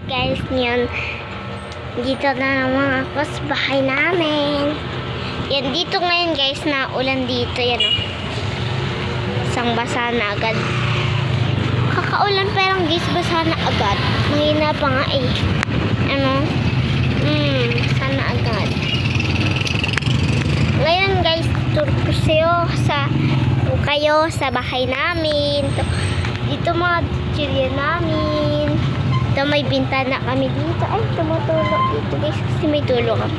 guys, ngayon dito na naman ako sa bahay namin. Yan, dito ngayon guys, na ulan dito. Yan o. Isang basa na agad. Kakaulan pero guys, basa na agad. Mahina pa nga eh. Ano? Sana agad. Ngayon guys, tour ko kayo sa bahay namin. Dito mga chilya namin. Ito may bintana kami dito. Ay, tumutulog dito guys kasi may tulo kami.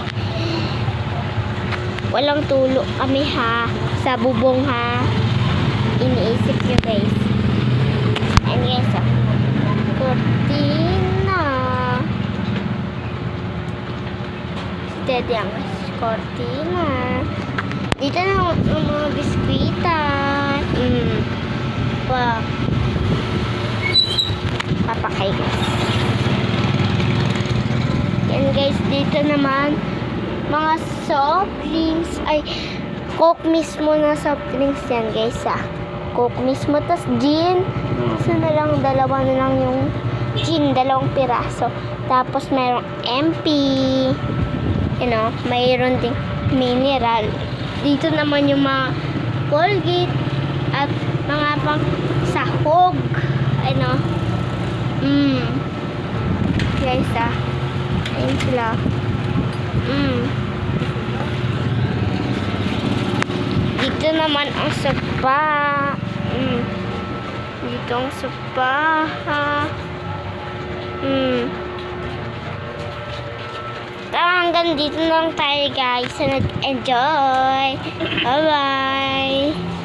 Walang tulo kami ha. Sa bubong ha. Iniisip nyo guys. Ayan guys ha. Cortina. Steady ang cortina. Dito na mga biskwita. Wow. Papakay guys. Yan guys, dito naman mga soft drinks. Ay, Coke mismo na soft drinks yan guys ah. Coke mismo, tas gin. So na lang, dalawa na lang yung gin, 2 piraso. Tapos mayroong MP. You know, mayroon ding mineral. Dito naman yung mga Colgate at mga pang sahog. Ano? Guys ah. Ayun sila. Dito naman ang sopa. Dito ang sopa. Hanggang dito lang tayo guys. So, nag-enjoy. Bye-bye.